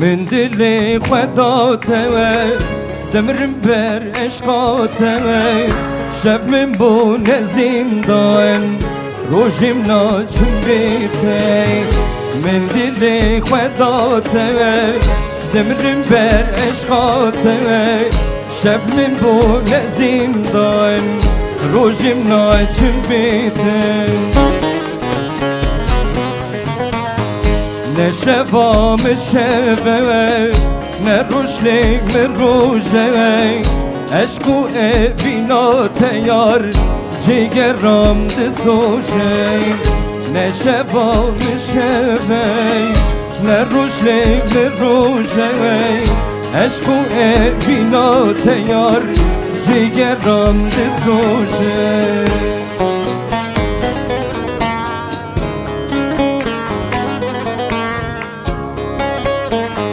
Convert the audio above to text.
من دل خداته دمرم بر عشقاته شب من بونه زندان روشم ناچم بیته من دل خداته دمرم بر عشقاته شب من بونه زندان روشم ناچم بیته نه شفام شبه نه روشلک من روشه عشق و بینا تیار جگرم دسوشه نه شفام شبه نه روشلک من روشه عشق و بینا تیار جگرم دسوشه